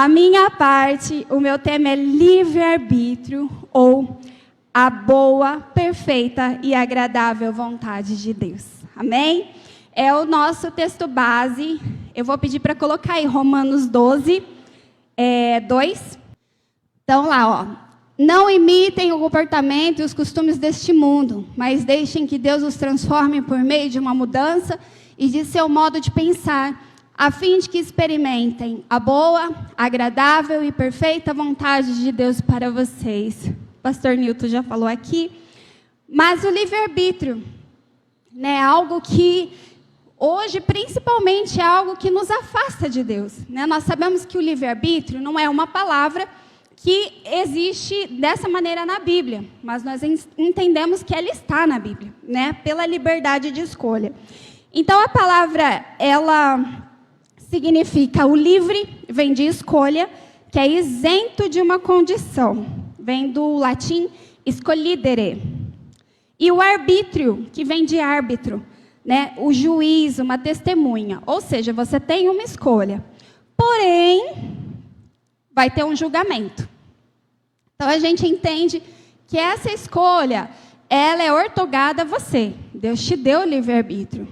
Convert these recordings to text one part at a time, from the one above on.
Da minha parte, o meu tema é livre-arbítrio ou a boa, perfeita e agradável vontade de Deus. Amém? É o nosso texto base. Eu vou pedir para colocar aí Romanos 12, 2. Então lá, ó. Não imitem o comportamento e os costumes deste mundo, mas deixem que Deus os transforme por meio de uma mudança e de seu modo de pensar, a fim de que experimentem a boa, agradável e perfeita vontade de Deus para vocês. O pastor Newton já falou aqui. Mas o livre-arbítrio, né, algo que hoje, principalmente, é algo que nos afasta de Deus. Né? Nós sabemos que o livre-arbítrio não é uma palavra que existe dessa maneira na Bíblia, mas nós entendemos que ela está na Bíblia, né? Pela liberdade de escolha. Então, a palavra, ela significa o livre, vem de escolha, que é isento de uma condição. Vem do latim escolhidere. E o arbítrio, que vem de árbitro, né? O juiz, uma testemunha. Ou seja, você tem uma escolha. Porém, vai ter um julgamento. Então, a gente entende que essa escolha, ela é ortogada a você. Deus te deu o livre-arbítrio.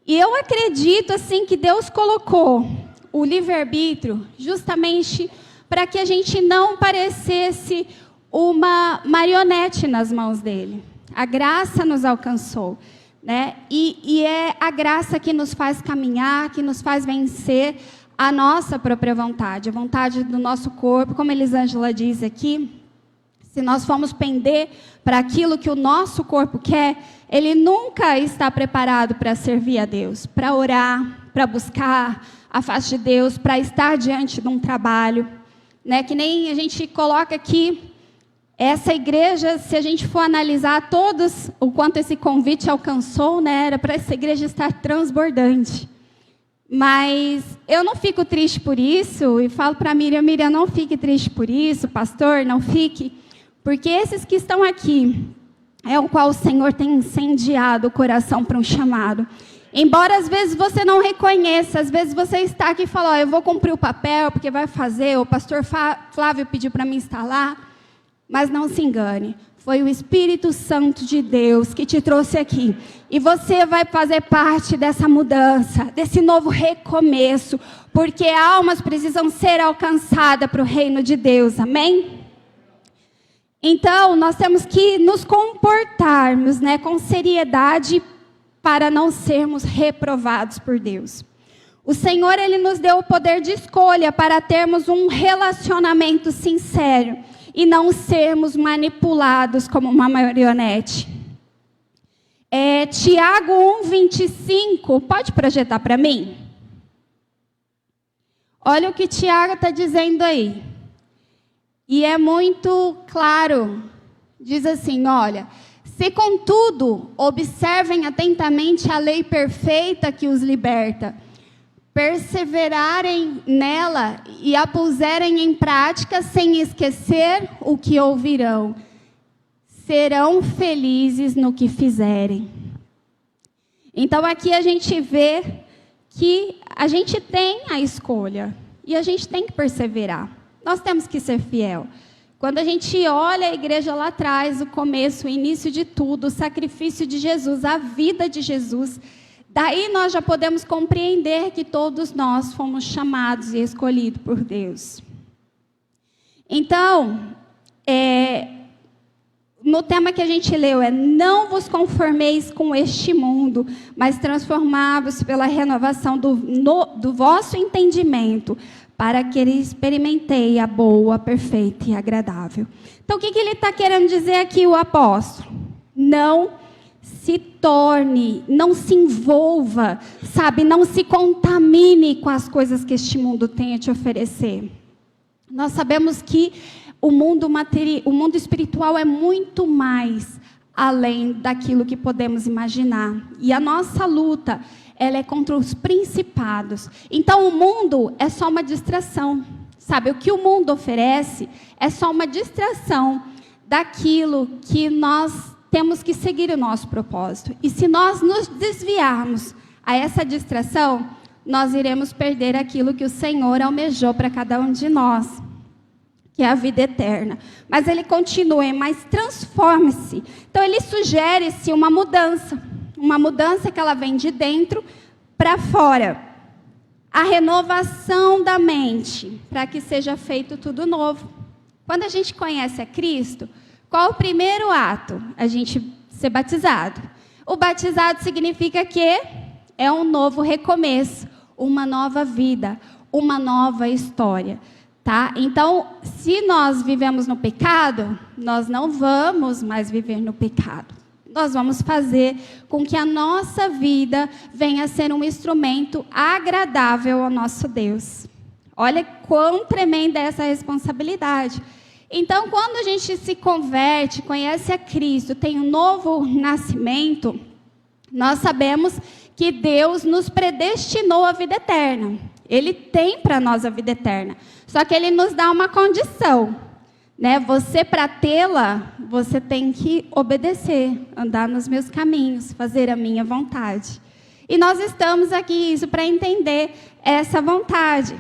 E eu acredito, assim, que Deus colocou o livre-arbítrio justamente para que a gente não parecesse uma marionete nas mãos dele. A graça nos alcançou, né? E é a graça que nos faz caminhar, que nos faz vencer a nossa própria vontade, a vontade do nosso corpo. Como a Elisângela diz aqui, se nós formos pender para aquilo que o nosso corpo quer, ele nunca está preparado para servir a Deus, para orar, para buscar a face de Deus, para estar diante de um trabalho. Né? Que nem a gente coloca aqui, essa igreja, se a gente for analisar todos, o quanto esse convite alcançou, né? Era para essa igreja estar transbordante. Mas eu não fico triste por isso, e falo para a Miriam, não fique triste por isso, pastor, não fique, porque esses que estão aqui, é o qual o Senhor tem incendiado o coração para um chamado. Embora às vezes você não reconheça, às vezes você está aqui e fala, eu vou cumprir o papel, porque vai fazer, o pastor Flávio pediu para mim estar lá, mas não se engane. Foi o Espírito Santo de Deus que te trouxe aqui. E você vai fazer parte dessa mudança, desse novo recomeço, porque almas precisam ser alcançadas para o reino de Deus, amém? Então, nós temos que nos comportarmos, né, com seriedade para não sermos reprovados por Deus. O Senhor, Ele nos deu o poder de escolha para termos um relacionamento sincero e não sermos manipulados como uma marionete. Tiago 1:25, pode projetar para mim? Olha o que Tiago está dizendo aí. E é muito claro. Diz assim, olha, se contudo observem atentamente a lei perfeita que os liberta, perseverarem nela e a puserem em prática sem esquecer o que ouvirão, serão felizes no que fizerem. Então aqui a gente vê que a gente tem a escolha e a gente tem que perseverar. Nós temos que ser fiel. Quando a gente olha a igreja lá atrás, o começo, o início de tudo, o sacrifício de Jesus, a vida de Jesus, daí nós já podemos compreender que todos nós fomos chamados e escolhidos por Deus. Então, no tema que a gente leu não vos conformeis com este mundo, mas transformai-vos pela renovação do vosso entendimento, para que ele experimentei a boa, perfeita e agradável. Então, o que ele está querendo dizer aqui, o apóstolo? Não se torne, não se envolva, sabe? Não se contamine com as coisas que este mundo tem a te oferecer. Nós sabemos que o mundo espiritual é muito mais além daquilo que podemos imaginar. E a nossa luta, ela é contra os principados. Então, o mundo é só uma distração. Sabe, o que o mundo oferece é só uma distração daquilo que nós temos que seguir o nosso propósito. E se nós nos desviarmos a essa distração, nós iremos perder aquilo que o Senhor almejou para cada um de nós, que é a vida eterna. Mas ele continua, mas transforme-se. Então ele sugere-se uma mudança que ela vem de dentro para fora. A renovação da mente, para que seja feito tudo novo. Quando a gente conhece a Cristo, qual o primeiro ato? A gente ser batizado. O batizado significa que é um novo recomeço, uma nova vida, uma nova história, tá? Então, se nós vivemos no pecado, nós não vamos mais viver no pecado. Nós vamos fazer com que a nossa vida venha a ser um instrumento agradável ao nosso Deus. Olha quão tremenda é essa responsabilidade. Então, quando a gente se converte, conhece a Cristo, tem um novo nascimento, nós sabemos que Deus nos predestinou à vida eterna. Ele tem para nós a vida eterna. Só que Ele nos dá uma condição, né? Você, para tê-la, você tem que obedecer, andar nos meus caminhos, fazer a minha vontade. E nós estamos aqui, isso para entender essa vontade.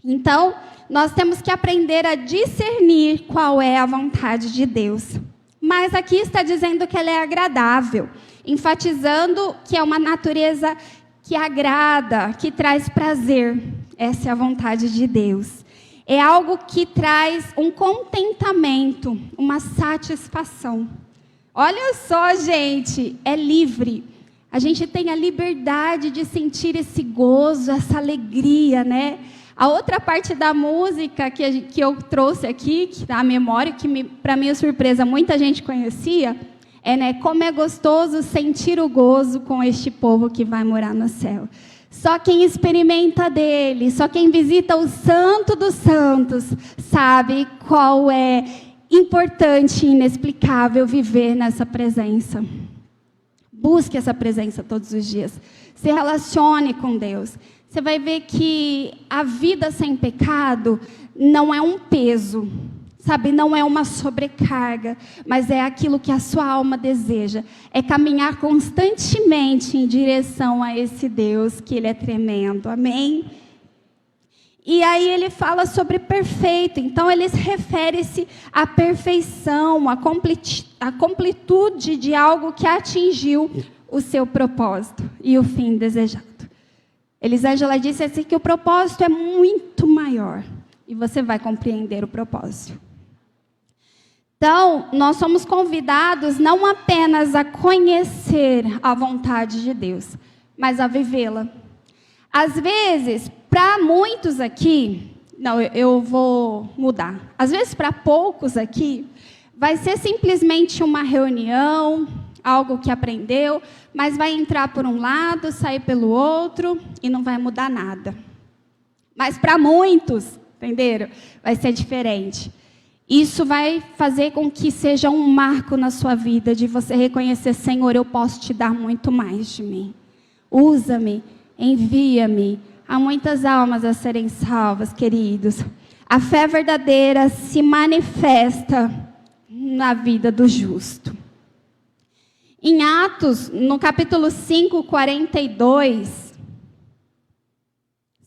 Então, nós temos que aprender a discernir qual é a vontade de Deus. Mas aqui está dizendo que ela é agradável, enfatizando que é uma natureza que agrada, que traz prazer. Essa é a vontade de Deus. É algo que traz um contentamento, uma satisfação. Olha só, gente, é livre. A gente tem a liberdade de sentir esse gozo, essa alegria, né? A outra parte da música que eu trouxe aqui, que tá à memória, que para minha surpresa muita gente conhecia, é, né, como é gostoso sentir o gozo com este povo que vai morar no céu. Só quem experimenta dele, só quem visita o Santo dos Santos, sabe qual é importante e inexplicável viver nessa presença. Busque essa presença todos os dias. Se relacione com Deus. Você vai ver que a vida sem pecado não é um peso, sabe? Não é uma sobrecarga, mas é aquilo que a sua alma deseja. É caminhar constantemente em direção a esse Deus, que Ele é tremendo. Amém? E aí ele fala sobre perfeito. Então, ele refere-se à perfeição, à completude de algo que atingiu o seu propósito e o fim desejado. Elisângela disse assim que o propósito é muito maior. E você vai compreender o propósito. Então, nós somos convidados não apenas a conhecer a vontade de Deus, mas a vivê-la. Às vezes, para muitos aqui, não, eu vou mudar. Às vezes, para poucos aqui, vai ser simplesmente uma reunião, algo que aprendeu, mas vai entrar por um lado, sair pelo outro e não vai mudar nada. Mas para muitos, entenderam? Vai ser diferente. Isso vai fazer com que seja um marco na sua vida, de você reconhecer, Senhor, eu posso te dar muito mais de mim. Usa-me, envia-me. Há muitas almas a serem salvas, queridos. A fé verdadeira se manifesta na vida do justo. Em Atos, no capítulo 5, 42,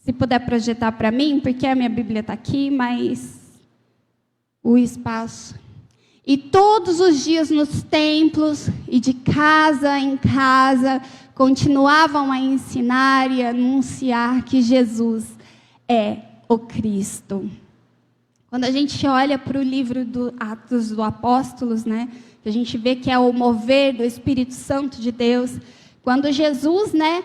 se puder projetar para mim, porque a minha Bíblia está aqui, mas o espaço. E todos os dias nos templos e de casa em casa, continuavam a ensinar e anunciar que Jesus é o Cristo. Quando a gente olha para o livro do Atos dos Apóstolos, né, a gente vê que é o mover do Espírito Santo de Deus. Quando Jesus, né,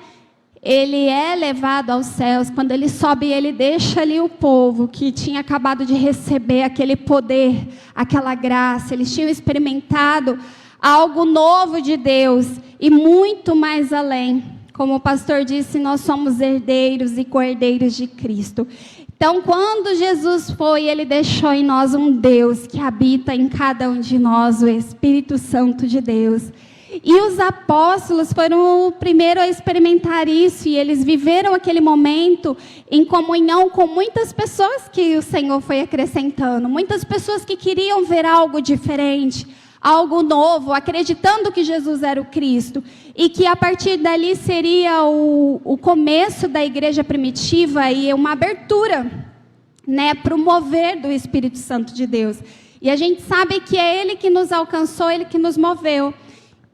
ele é levado aos céus, quando ele sobe, ele deixa ali o povo que tinha acabado de receber aquele poder, aquela graça. Eles tinham experimentado algo novo de Deus e muito mais além. Como o pastor disse, nós somos herdeiros e co-herdeiros de Cristo. Então, quando Jesus foi, ele deixou em nós um Deus que habita em cada um de nós, o Espírito Santo de Deus. E os apóstolos foram o primeiro a experimentar isso, e eles viveram aquele momento em comunhão com muitas pessoas que o Senhor foi acrescentando, muitas pessoas que queriam ver algo diferente, algo novo, acreditando que Jesus era o Cristo, e que a partir dali seria o começo da igreja primitiva e uma abertura, né, para o mover do Espírito Santo de Deus. E a gente sabe que é Ele que nos alcançou, Ele que nos moveu.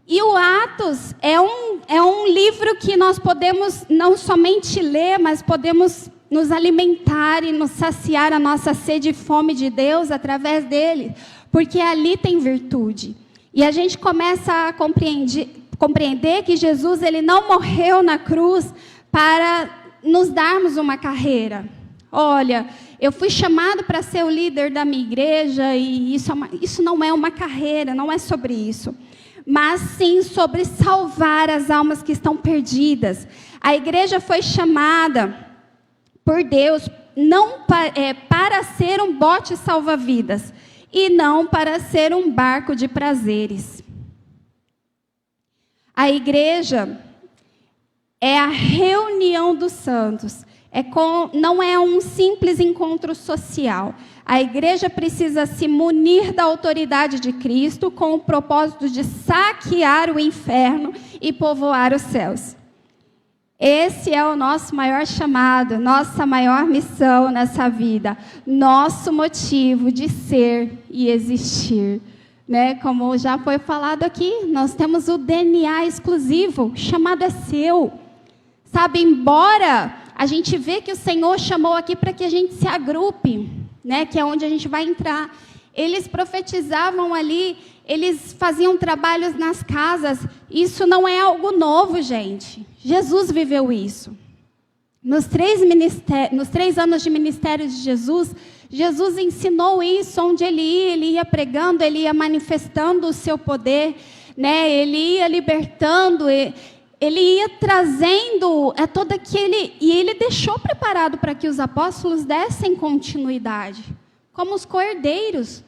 E o Atos é um livro que nós podemos não somente ler, mas podemos nos alimentar e nos saciar a nossa sede e fome de Deus através dele, porque ali tem virtude. E a gente começa a compreender que Jesus ele não morreu na cruz para nos darmos uma carreira. Olha, eu fui chamado para ser o líder da minha igreja e isso não é uma carreira, não é sobre isso. Mas sim sobre salvar as almas que estão perdidas. A igreja foi chamada por Deus não para ser um bote salva-vidas e não para ser um barco de prazeres. A igreja é a reunião dos santos. Não é um simples encontro social. A igreja precisa se munir da autoridade de Cristo com o propósito de saquear o inferno e povoar os céus. Esse é o nosso maior chamado, nossa maior missão nessa vida, nosso motivo de ser e existir. Né? Como já foi falado aqui, nós temos o DNA exclusivo, o chamado é seu. Sabe, embora a gente vê que o Senhor chamou aqui para que a gente se agrupe, né? Que é onde a gente vai entrar. Eles profetizavam ali, eles faziam trabalhos nas casas. Isso não é algo novo, gente. Jesus viveu isso. Nos 3 anos de ministério de Jesus, Jesus ensinou isso, onde ele ia pregando, ele ia manifestando o seu poder, né? Ele ia libertando, ele ia trazendo todo aquele... E ele deixou preparado para que os apóstolos dessem continuidade, como os co-herdeiros.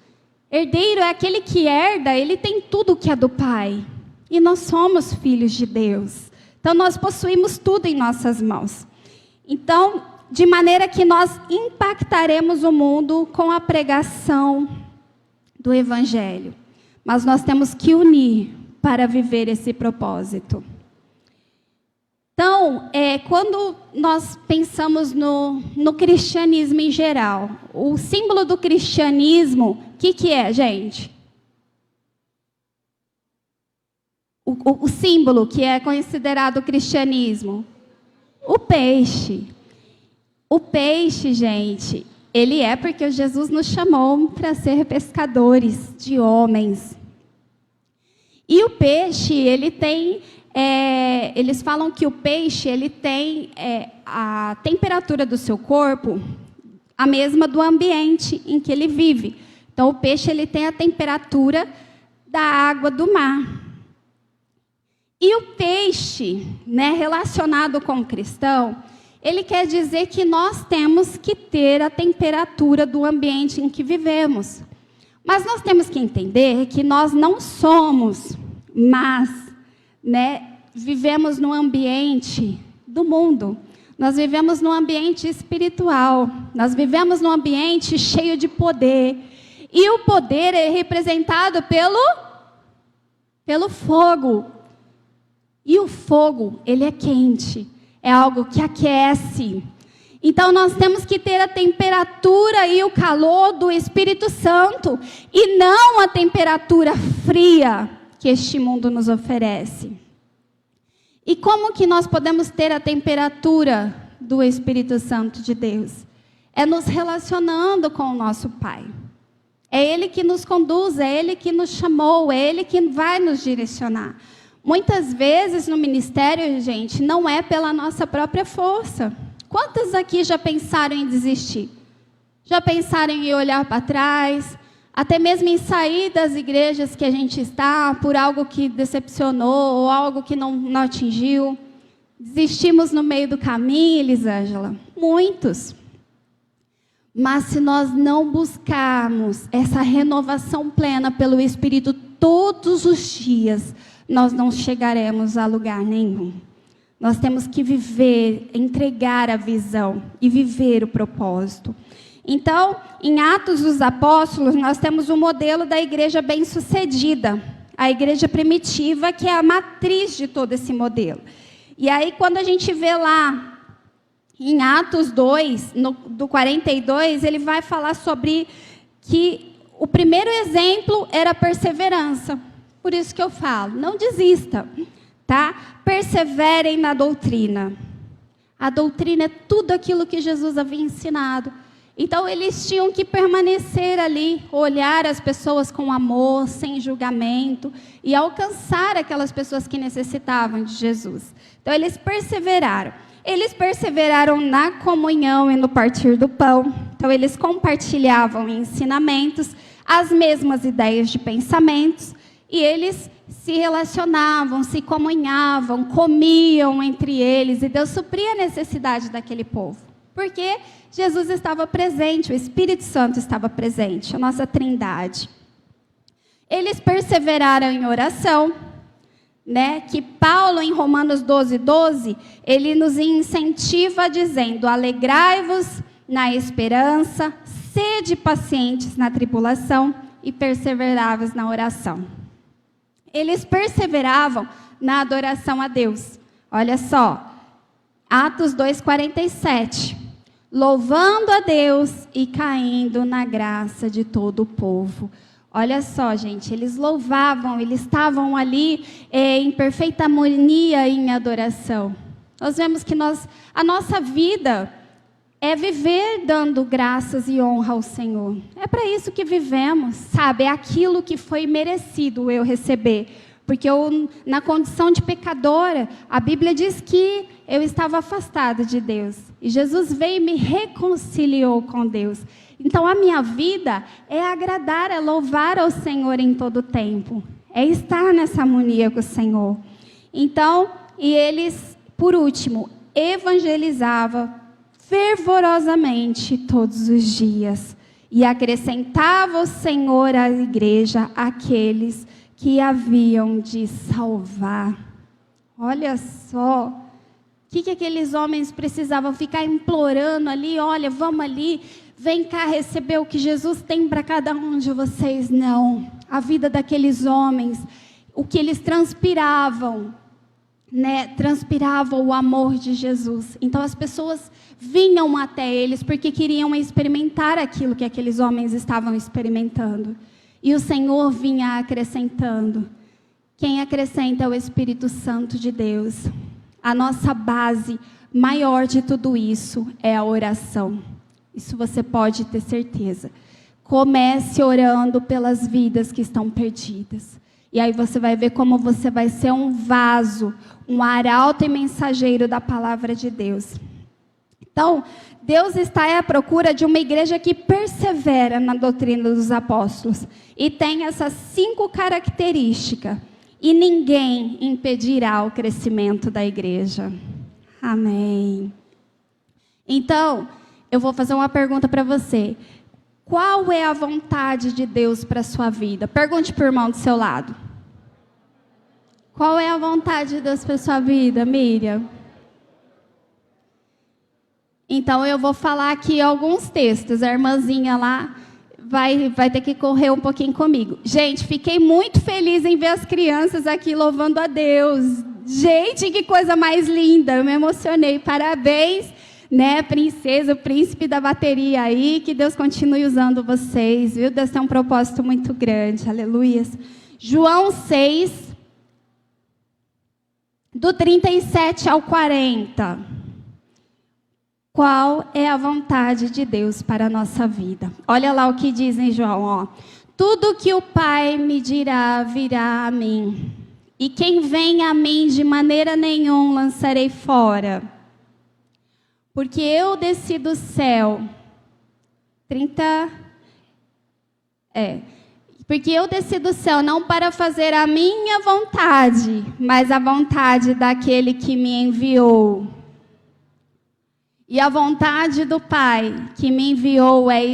Herdeiro é aquele que herda, ele tem tudo que é do Pai. E nós somos filhos de Deus. Então, nós possuímos tudo em nossas mãos. Então, de maneira que nós impactaremos o mundo com a pregação do Evangelho. Mas nós temos que unir para viver esse propósito. Então, quando nós pensamos no cristianismo em geral, o símbolo do cristianismo, o que é, gente? O símbolo que é considerado o cristianismo? O peixe. O peixe, gente, ele é porque Jesus nos chamou para ser pescadores de homens. E o peixe, ele tem... eles falam que o peixe ele tem a temperatura do seu corpo a mesma do ambiente em que ele vive. Então, o peixe ele tem a temperatura da água do mar. E o peixe, né, relacionado com o cristão, ele quer dizer que nós temos que ter a temperatura do ambiente em que vivemos. Mas nós temos que entender que nós não somos, mas... vivemos no ambiente do mundo. Nós vivemos num ambiente espiritual. Nós vivemos num ambiente cheio de poder. E o poder é representado pelo fogo. E o fogo, ele é quente. É algo que aquece. Então, nós temos que ter a temperatura e o calor do Espírito Santo. E não a temperatura fria que este mundo nos oferece. E como que nós podemos ter a temperatura do Espírito Santo de Deus? É nos relacionando com o nosso Pai. É Ele que nos conduz, é Ele que nos chamou, é Ele que vai nos direcionar. Muitas vezes no ministério, gente, não é pela nossa própria força. Quantos aqui já pensaram em desistir? Já pensaram em olhar para trás? Até mesmo em sair das igrejas que a gente está, por algo que decepcionou, ou algo que não atingiu. Desistimos no meio do caminho, Elisângela? Muitos. Mas se nós não buscarmos essa renovação plena pelo Espírito todos os dias, nós não chegaremos a lugar nenhum. Nós temos que viver, entregar a visão e viver o propósito. Então, em Atos dos Apóstolos, nós temos um modelo da igreja bem-sucedida, a igreja primitiva, que é a matriz de todo esse modelo. E aí, quando a gente vê lá em Atos 2, do 42, ele vai falar sobre que o primeiro exemplo era a perseverança. Por isso que eu falo, não desista, tá? Perseverem na doutrina. A doutrina é tudo aquilo que Jesus havia ensinado. Então, eles tinham que permanecer ali, olhar as pessoas com amor, sem julgamento, e alcançar aquelas pessoas que necessitavam de Jesus. Então, eles perseveraram. Eles perseveraram na comunhão e no partir do pão. Então, eles compartilhavam ensinamentos, as mesmas ideias de pensamentos, e eles se relacionavam, se comunhavam, comiam entre eles, e Deus supria a necessidade daquele povo. Porque Jesus estava presente, o Espírito Santo estava presente, a nossa trindade. Eles perseveraram em oração, né? Que Paulo, em Romanos 12, ele nos incentiva dizendo: alegrai-vos na esperança, sede pacientes na tribulação e perseverai-vos na oração. Eles perseveravam na adoração a Deus. Olha só, Atos 2:47. Louvando a Deus e caindo na graça de todo o povo. Olha só, gente, eles louvavam, eles estavam ali em perfeita harmonia e em adoração. Nós vemos que a nossa vida é viver dando graças e honra ao Senhor. É para isso que vivemos, sabe? É aquilo que foi merecido eu receber. Porque eu, na condição de pecadora, a Bíblia diz que eu estava afastada de Deus. E Jesus veio e me reconciliou com Deus. Então, a minha vida é agradar, é louvar ao Senhor em todo o tempo. É estar nessa harmonia com o Senhor. Então, e eles, por último, evangelizavam fervorosamente todos os dias. E acrescentava o Senhor à igreja aqueles que haviam de salvar. Olha só, o que aqueles homens precisavam ficar implorando ali? Olha, vamos ali, vem cá receber o que Jesus tem para cada um de vocês. Não, a vida daqueles homens, o que eles transpiravam, né? Transpiravam o amor de Jesus. Então as pessoas vinham até eles porque queriam experimentar aquilo que aqueles homens estavam experimentando. E o Senhor vinha acrescentando. Quem acrescenta é o Espírito Santo de Deus. A nossa base maior de tudo isso é a oração. Isso você pode ter certeza. Comece orando pelas vidas que estão perdidas. E aí você vai ver como você vai ser um vaso, um arauto e mensageiro da palavra de Deus. Então, Deus está à procura de uma igreja que persevera na doutrina dos apóstolos. E tem essas 5 características. E ninguém impedirá o crescimento da igreja. Amém. Então, eu vou fazer uma pergunta para você. Qual é a vontade de Deus para a sua vida? Pergunte para o irmão do seu lado. Qual é a vontade de Deus para a sua vida, Miriam? Então, eu vou falar aqui alguns textos. A irmãzinha lá vai ter que correr um pouquinho comigo. Gente, fiquei muito feliz em ver as crianças aqui louvando a Deus. Gente, que coisa mais linda. Eu me emocionei. Parabéns, né, princesa, o príncipe da bateria aí. Que Deus continue usando vocês, viu? Deus tem um propósito muito grande. Aleluias. João 6, do 37 ao 40. Qual é a vontade de Deus para a nossa vida? Olha lá o que diz em João, ó. Tudo que o Pai me dirá virá a mim. E quem vem a mim de maneira nenhuma lançarei fora. Porque eu desci do céu. Porque eu desci do céu não para fazer a minha vontade, mas a vontade daquele que me enviou. E a vontade do Pai que me enviou é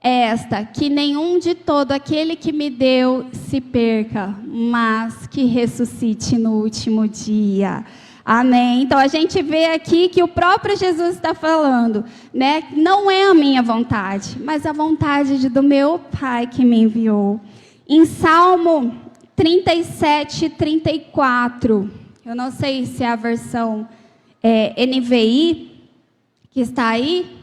esta, que nenhum de todo aquele que me deu se perca, mas que ressuscite no último dia. Amém. Então a gente vê aqui que o próprio Jesus está falando, né? Não é a minha vontade, mas a vontade do meu Pai que me enviou. Em Salmo 37, 34, eu não sei se é a versão NVI que está aí.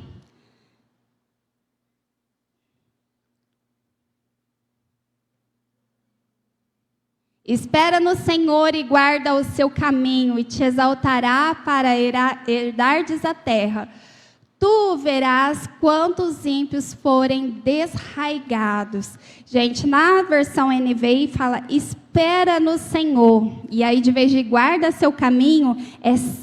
Espera no Senhor e guarda o seu caminho, e te exaltará para herdardes a terra. Tu verás quantos ímpios forem desraigados. Gente, na versão NVI fala, espera no Senhor. E aí, de vez de guarda seu caminho,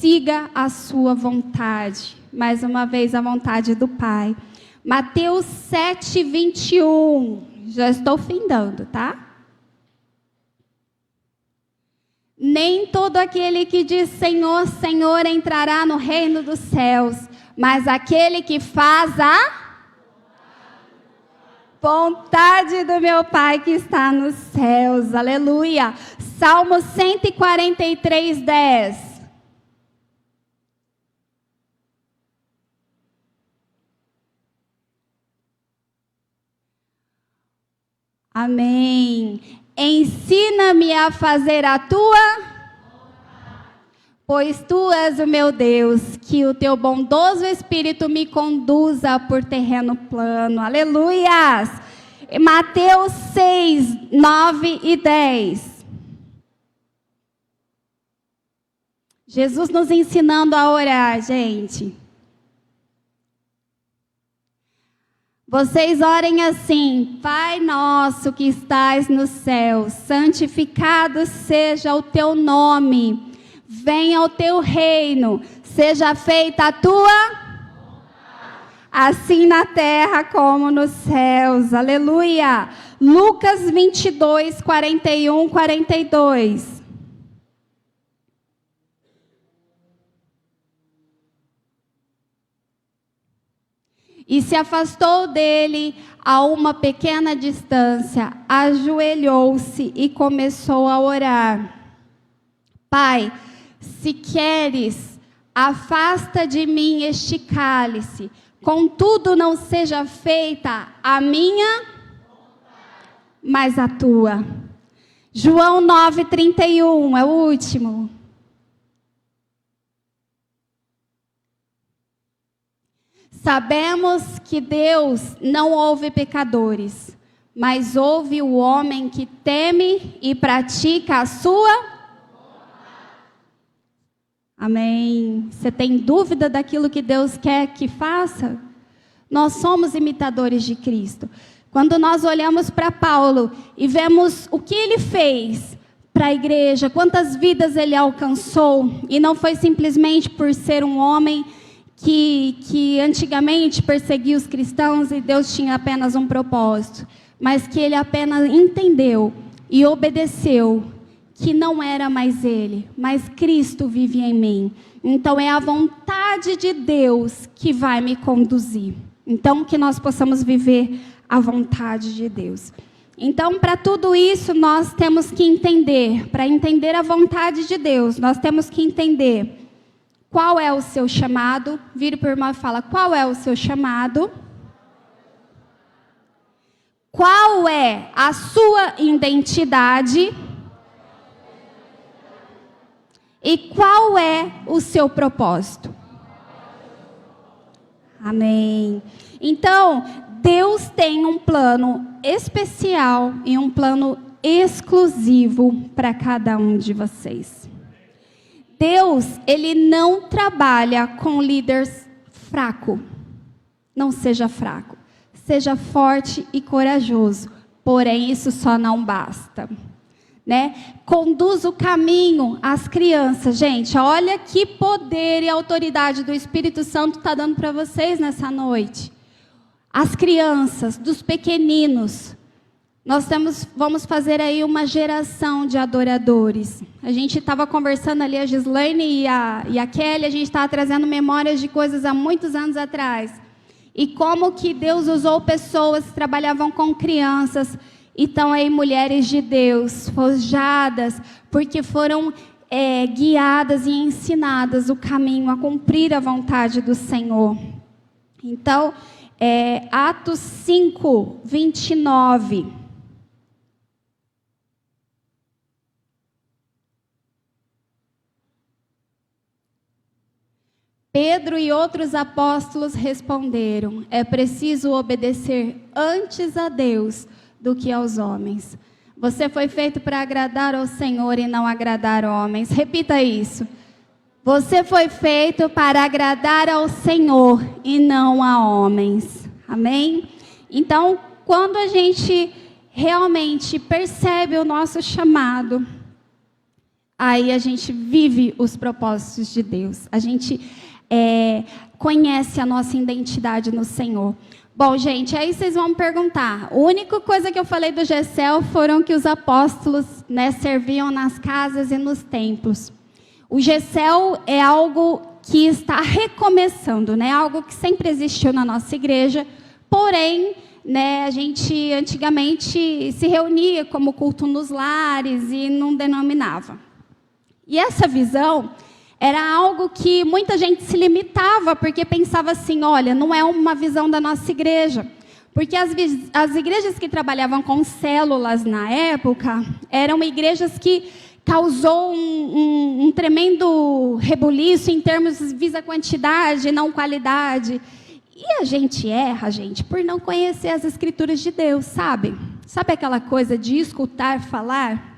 siga a sua vontade. Mais uma vez, a vontade do Pai. Mateus 7, 21. Já estou findando, tá? Nem todo aquele que diz Senhor, Senhor entrará no reino dos céus, mas aquele que faz a vontade do meu Pai que está nos céus. Aleluia. Salmo 143, 10. Amém. Ensina-me a fazer a tua, pois tu és o meu Deus, que o teu bondoso Espírito me conduza por terreno plano. Aleluias! Mateus 6, 9 e 10. Jesus nos ensinando a orar, gente. Vocês orem assim: Pai nosso que estais no céu, santificado seja o teu nome, venha o teu reino, seja feita a tua, assim na terra como nos céus. Aleluia. Lucas 22, 41, 42. E se afastou dele a uma pequena distância, ajoelhou-se e começou a orar. Pai, se queres, afasta de mim este cálice, contudo não seja feita a minha, mas a tua. João 9:31, é o último. Sabemos que Deus não ouve pecadores, mas ouve o homem que teme e pratica a sua. Amém. Você tem dúvida daquilo que Deus quer que faça? Nós somos imitadores de Cristo. Quando nós olhamos para Paulo e vemos o que ele fez para a igreja, quantas vidas ele alcançou, e não foi simplesmente por ser um homem que antigamente perseguia os cristãos e Deus tinha apenas um propósito, mas que ele apenas entendeu e obedeceu que não era mais ele, mas Cristo vive em mim. Então é a vontade de Deus que vai me conduzir. Então que nós possamos viver a vontade de Deus. Então, para tudo isso, nós temos que entender, para entender a vontade de Deus, nós temos que entender qual é o seu chamado. Vira para o irmão e fala: qual é o seu chamado? Qual é a sua identidade? E qual é o seu propósito? Amém. Então, Deus tem um plano especial e um plano exclusivo para cada um de vocês. Deus, Ele não trabalha com líderes fracos. Não seja fraco. Seja forte e corajoso. Porém, isso só não basta. Né? Conduz o caminho às crianças. Gente, olha que poder e autoridade do Espírito Santo está dando para vocês nessa noite. As crianças, dos pequeninos. Nós vamos fazer aí uma geração de adoradores. A gente estava conversando ali, a Gislaine e a Kelly, a gente estava trazendo memórias de coisas há muitos anos atrás. E como que Deus usou pessoas que trabalhavam com crianças, e estão aí mulheres de Deus, forjadas, porque foram guiadas e ensinadas o caminho a cumprir a vontade do Senhor. Então, Atos 5, 29. Pedro e outros apóstolos responderam: é preciso obedecer antes a Deus do que aos homens. Você foi feito para agradar ao Senhor e não agradar homens. Repita isso. Você foi feito para agradar ao Senhor e não a homens. Amém? Então, quando a gente realmente percebe o nosso chamado, aí a gente vive os propósitos de Deus. A gente conhece a nossa identidade no Senhor. Bom, gente, aí vocês vão me perguntar. A única coisa que eu falei do Gessel foram que os apóstolos, serviam nas casas e nos templos. O Gessel é algo que está recomeçando, algo que sempre existiu na nossa igreja, porém, a gente antigamente se reunia como culto nos lares e não denominava. E essa visão era algo que muita gente se limitava, porque pensava assim, olha, não é uma visão da nossa igreja. Porque as igrejas que trabalhavam com células na época, eram igrejas que causou um tremendo rebuliço em termos visa quantidade, não qualidade. E a gente erra, gente, por não conhecer as escrituras de Deus, sabe? Sabe aquela coisa de escutar falar?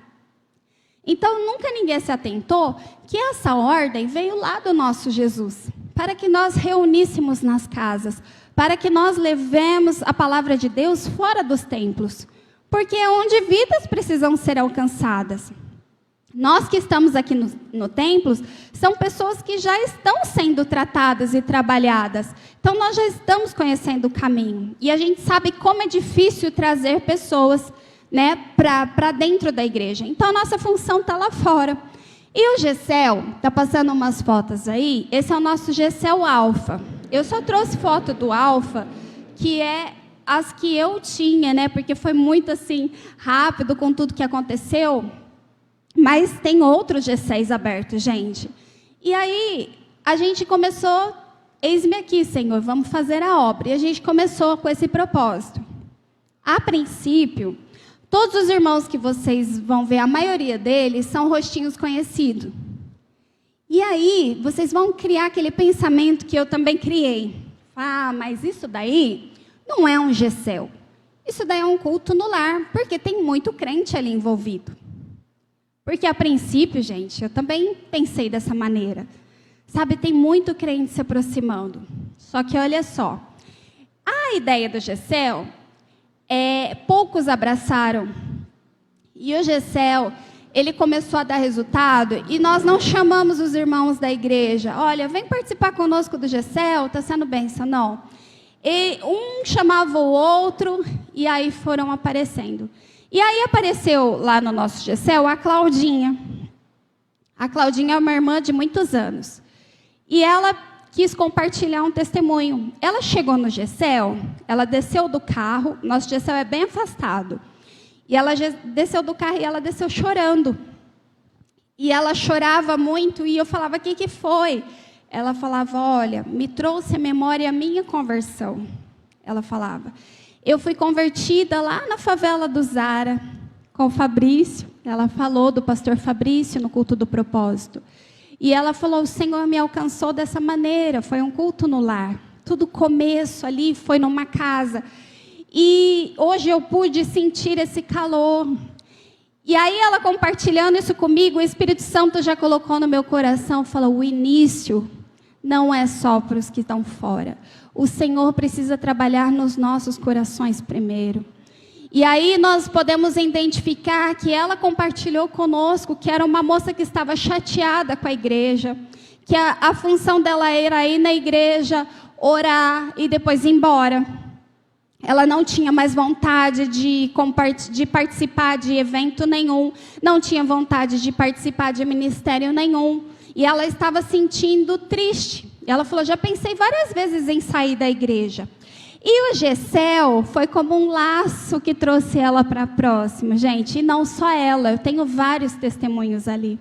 Então, nunca ninguém se atentou que essa ordem veio lá do nosso Jesus, para que nós reuníssemos nas casas, para que nós levemos a palavra de Deus fora dos templos, porque é onde vidas precisam ser alcançadas. Nós que estamos aqui no templo, são pessoas que já estão sendo tratadas e trabalhadas, então nós já estamos conhecendo o caminho, e a gente sabe como é difícil trazer pessoas para dentro da igreja. Então, a nossa função está lá fora. E o Gessel, está passando umas fotos aí, esse é o nosso Gessel Alfa. Eu só trouxe foto do Alfa, que é as que eu tinha, porque foi muito assim, rápido com tudo que aconteceu, mas tem outros Gesséis abertos, gente. E aí, a gente começou, eis-me aqui, Senhor, vamos fazer a obra. E a gente começou com esse propósito. A princípio, todos os irmãos que vocês vão ver, a maioria deles, são rostinhos conhecidos. E aí, vocês vão criar aquele pensamento que eu também criei. Mas isso daí não é um Gessel. Isso daí é um culto no lar, porque tem muito crente ali envolvido. Porque a princípio, gente, eu também pensei dessa maneira. Sabe, tem muito crente se aproximando. Só que olha só, a ideia do Gessel, poucos abraçaram. E o Gessel, ele começou a dar resultado, e nós não chamamos os irmãos da igreja. Olha, vem participar conosco do Gessel, está sendo bênção, não. E um chamava o outro, e aí foram aparecendo. E aí apareceu lá no nosso Gessel a Claudinha. A Claudinha é uma irmã de muitos anos. E ela quis compartilhar um testemunho. Ela chegou no Gessel, ela desceu do carro, nosso Gessel é bem afastado. E ela desceu do carro e ela desceu chorando. E ela chorava muito e eu falava, o que foi? Ela falava, olha, me trouxe à memória a minha conversão. Ela falava, eu fui convertida lá na favela do Zara, com o Fabrício. Ela falou do pastor Fabrício no culto do propósito. E ela falou, o Senhor me alcançou dessa maneira, foi um culto no lar. Tudo começo ali foi numa casa. E hoje eu pude sentir esse calor. E aí ela compartilhando isso comigo, o Espírito Santo já colocou no meu coração, falou, o início não é só para os que estão fora. O Senhor precisa trabalhar nos nossos corações primeiro. E aí nós podemos identificar que ela compartilhou conosco que era uma moça que estava chateada com a igreja, que a função dela era ir na igreja, orar e depois ir embora. Ela não tinha mais vontade de participar de evento nenhum, não tinha vontade de participar de ministério nenhum. E ela estava sentindo triste. Ela falou, já pensei várias vezes em sair da igreja. E o Gessel foi como um laço que trouxe ela para próximo, gente. E não só ela, eu tenho vários testemunhos ali.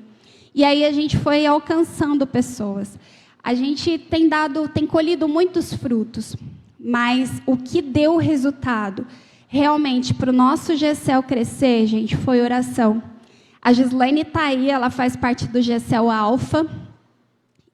E aí a gente foi alcançando pessoas. A gente tem colhido muitos frutos, mas o que deu resultado realmente para o nosso GCEL crescer, gente, foi oração. A Gislaine está aí, ela faz parte do GCEL Alfa,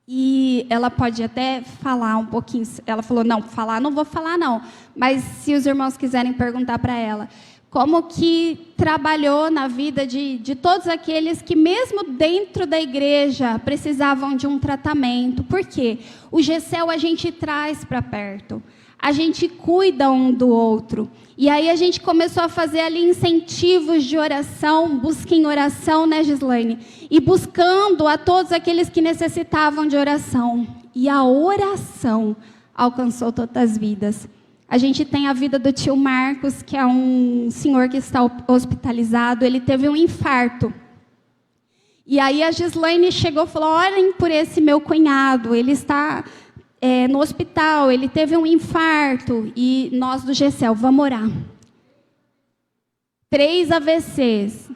e ela pode até falar um pouquinho. Ela falou, não vou falar não, mas se os irmãos quiserem perguntar para ela, como que trabalhou na vida de todos aqueles que, mesmo dentro da igreja, precisavam de um tratamento. Por quê? O GCEL a gente traz para perto. A gente cuida um do outro. E aí a gente começou a fazer ali incentivos de oração, busca em oração, né, Gislaine? E buscando a todos aqueles que necessitavam de oração. E a oração alcançou todas as vidas. A gente tem a vida do tio Marcos, que é um senhor que está hospitalizado. Ele teve um infarto. E aí a Gislaine chegou e falou, orem por esse meu cunhado, ele está no hospital, ele teve um infarto, e nós do GCEL, vamos orar. 3 AVCs.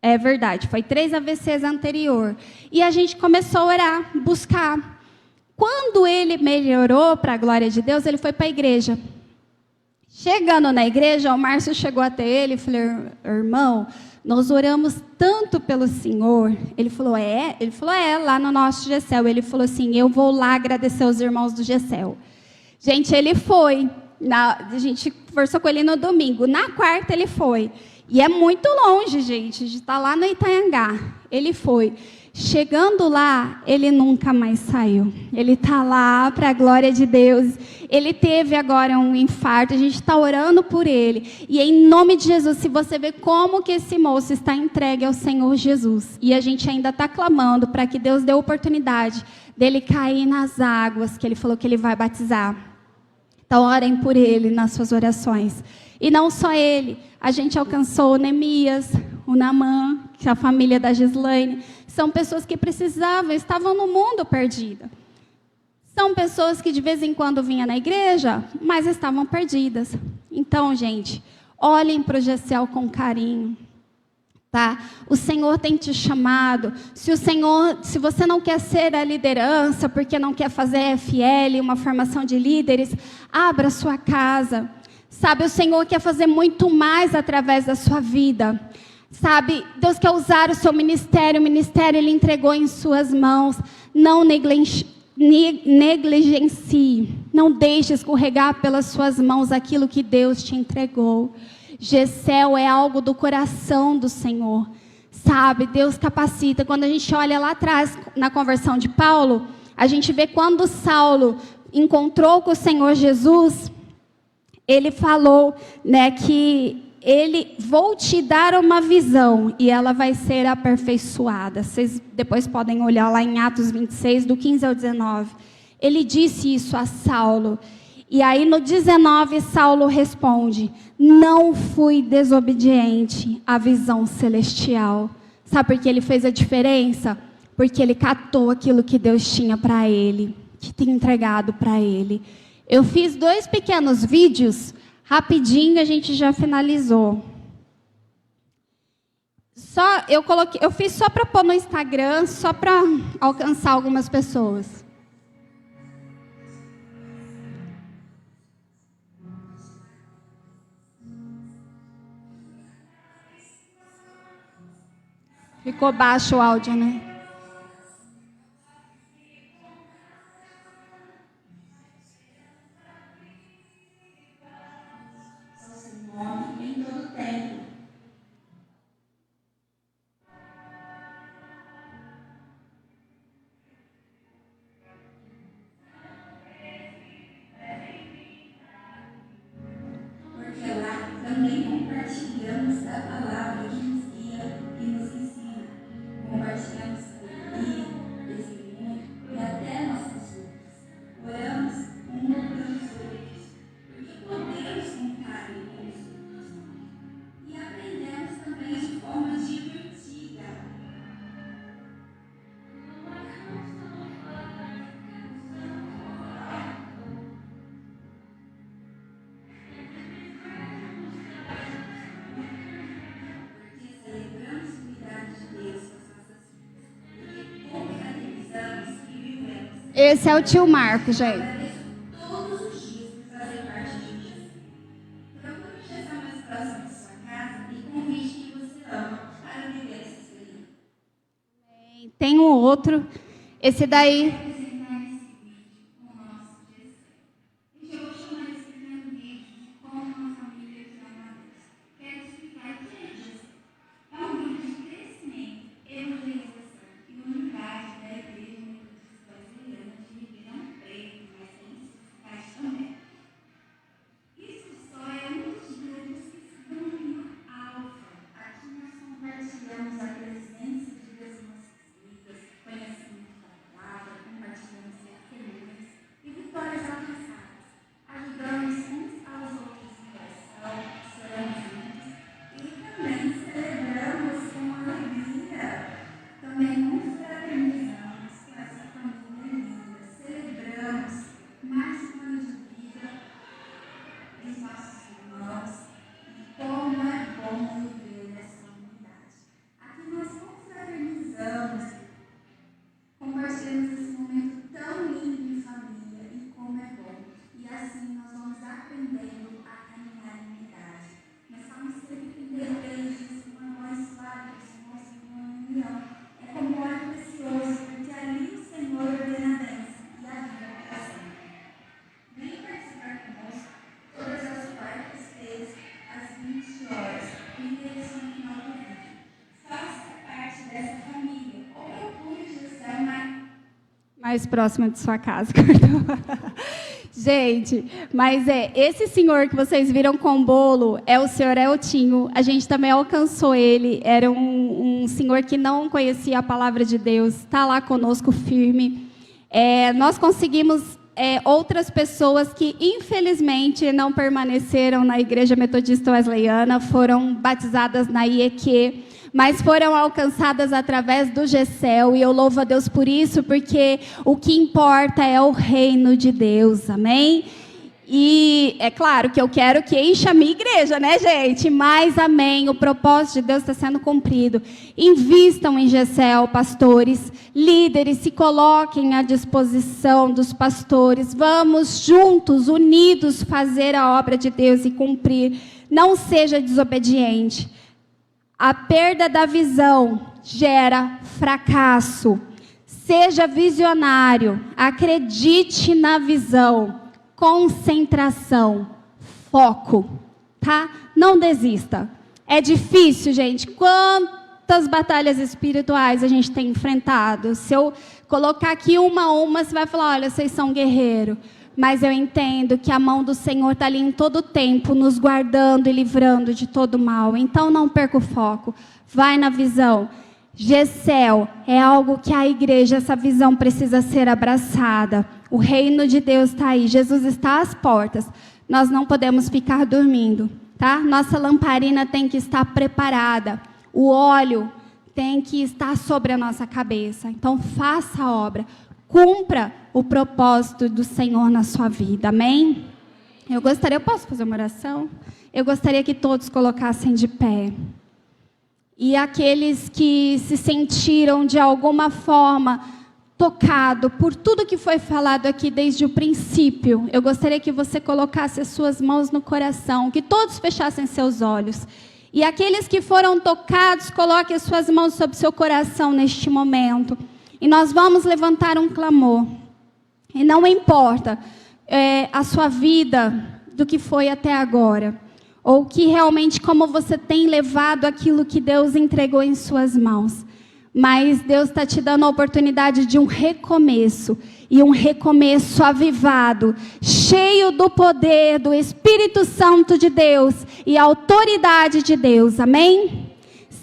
É verdade, foi 3 AVCs anterior. E a gente começou a orar, buscar. Quando ele melhorou, para a glória de Deus, ele foi para a igreja. Chegando na igreja, o Márcio chegou até ele e falou, irmão, nós oramos tanto pelo Senhor. Ele falou, é? Ele falou, lá no nosso GCEL. Ele falou assim, eu vou lá agradecer os irmãos do GCEL. Gente, ele foi. A gente conversou com ele no domingo. Na quarta ele foi. E é muito longe, gente, de estar lá no Itaiangá. Ele foi. Chegando lá, ele nunca mais saiu. Ele está lá para a glória de Deus. Ele teve agora um infarto, a gente está orando por ele. E em nome de Jesus, se você vê como que esse moço está entregue ao Senhor Jesus. E a gente ainda está clamando para que Deus dê a oportunidade dele cair nas águas, que ele falou que ele vai batizar. Então orem por ele nas suas orações. E não só ele, a gente alcançou o Neemias, o Naamã, que é a família da Gislaine. São pessoas que precisavam, estavam no mundo perdida. São pessoas que de vez em quando vinham na igreja, mas estavam perdidas. Então, gente, olhem para o GCEL com carinho. Tá? O Senhor tem te chamado. Se você não quer ser a liderança, porque não quer fazer FL, uma formação de líderes, abra a sua casa. Sabe, o Senhor quer fazer muito mais através da sua vida. Sabe, Deus quer usar o seu ministério. O ministério Ele entregou em suas mãos. Não negligencie. Não deixe escorregar pelas suas mãos aquilo que Deus te entregou. GCEL é algo do coração do Senhor. Sabe, Deus capacita. Quando a gente olha lá atrás, na conversão de Paulo, a gente vê quando Saulo encontrou com o Senhor Jesus, ele falou, né, que vou te dar uma visão e ela vai ser aperfeiçoada. Vocês depois podem olhar lá em Atos 26, do 15 ao 19. Ele disse isso a Saulo. E aí no 19, Saulo responde, não fui desobediente à visão celestial. Sabe por que ele fez a diferença? Porque ele catou aquilo que Deus tinha para ele, que tinha entregado para ele. Eu fiz 2 pequenos vídeos, rapidinho a gente já finalizou. Eu fiz só para pôr no Instagram, só para alcançar algumas pessoas. Ficou baixo o áudio, né? Em todo tempo. Porque lá também compartilhamos a palavra que nos guia e nos ensina. Compartilhamos Esse é o tio Marco, gente. Todos os dias por fazer parte disso. Procure estar mais próximo de sua casa e convide quem você ama para viver essa experiência. Tem um outro. Esse daí. Mais próxima de sua casa. Gente, mas esse senhor que vocês viram com bolo é o senhor Eltinho. A gente também alcançou ele. Era um senhor que não conhecia a palavra de Deus. Está lá conosco firme. Nós conseguimos outras pessoas que, infelizmente, não permaneceram na Igreja Metodista Wesleyana, foram batizadas na IEQ, mas foram alcançadas através do GECEL, e eu louvo a Deus por isso, porque o que importa é o reino de Deus, amém? E é claro que eu quero que encha a minha igreja, né, gente? Mas, amém, o propósito de Deus está sendo cumprido. Invistam em GECEL, pastores, líderes, se coloquem à disposição dos pastores. Vamos juntos, unidos, fazer a obra de Deus e cumprir. Não seja desobediente. A perda da visão gera fracasso. Seja visionário, acredite na visão. Concentração, foco, tá? Não desista. É difícil, gente. Quantas batalhas espirituais a gente tem enfrentado? Se eu colocar aqui uma a uma, você vai falar, olha, vocês são guerreiros. Mas eu entendo que a mão do Senhor está ali em todo o tempo, nos guardando e livrando de todo mal. Então não perca o foco. Vai na visão. GECEL é algo que a igreja, essa visão precisa ser abraçada. O reino de Deus está aí. Jesus está às portas. Nós não podemos ficar dormindo, tá? Nossa lamparina tem que estar preparada. O óleo tem que estar sobre a nossa cabeça. Então faça a obra. Cumpra o propósito do Senhor na sua vida. Amém? Eu posso fazer uma oração? Eu gostaria que todos colocassem de pé. E aqueles que se sentiram de alguma forma tocado por tudo que foi falado aqui desde o princípio, eu gostaria que você colocasse as suas mãos no coração, que todos fechassem seus olhos. E aqueles que foram tocados, coloquem as suas mãos sobre seu coração neste momento. E nós vamos levantar um clamor. E não importa a sua vida do que foi até agora, ou que realmente como você tem levado aquilo que Deus entregou em suas mãos. Mas Deus está te dando a oportunidade de um recomeço. E um recomeço avivado, cheio do poder do Espírito Santo de Deus e autoridade de Deus. Amém?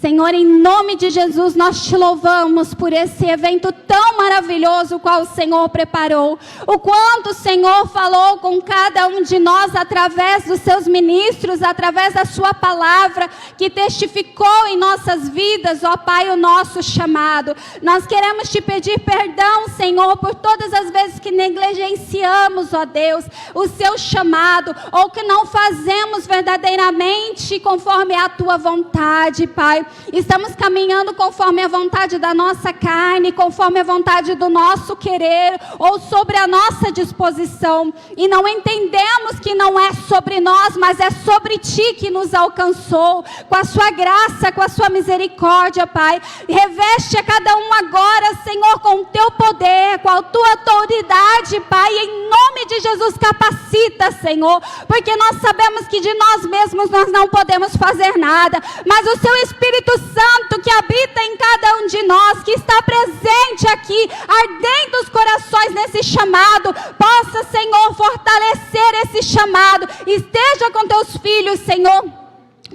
Senhor, em nome de Jesus, nós te louvamos por esse evento tão maravilhoso, o qual o Senhor preparou. O quanto o Senhor falou com cada um de nós através dos seus ministros, através da sua palavra, que testificou em nossas vidas, ó Pai, o nosso chamado. Nós queremos te pedir perdão, Senhor, por todas as vezes que negligenciamos, ó Deus, o seu chamado, ou que não fazemos verdadeiramente conforme a tua vontade, Pai. Estamos caminhando conforme a vontade da nossa carne, conforme a vontade do nosso querer, ou sobre a nossa disposição. E não entendemos que não é sobre nós, mas é sobre Ti que nos alcançou, com a Sua graça, com a Sua misericórdia, Pai. Reveste a cada um agora, Senhor, com o Teu poder, com a Tua autoridade, Pai. Em nome de Jesus, capacita, Senhor, porque nós sabemos que de nós mesmos nós não podemos fazer nada, mas o Seu Espírito Santo que habita em cada um de nós, que está presente aqui, ardendo os corações nesse chamado, possa, Senhor, fortalecer esse chamado. Esteja com Teus filhos, Senhor.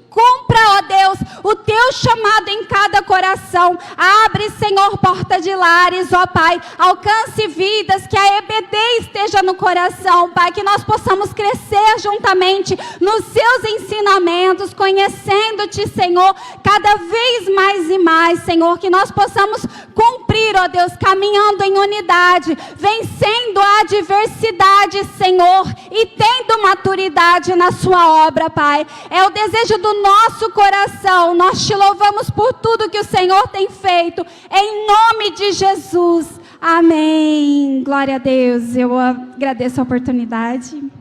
Cumpra, ó Deus, o Teu chamado em cada coração. Abre, Senhor, porta de lares, ó Pai. Alcance vidas, que a EBD esteja no coração, Pai. Que nós possamos crescer juntamente nos Seus ensinamentos, conhecendo-Te, Senhor, cada vez mais e mais, Senhor. Que nós possamos cumprir, ó Deus, caminhando em unidade, vencendo a adversidade, Senhor, e tendo maturidade na Sua obra, Pai. É o desejo do nosso coração. Nós Te louvamos por tudo que o Senhor tem feito, em nome de Jesus. Amém. Glória a Deus. Eu agradeço a oportunidade.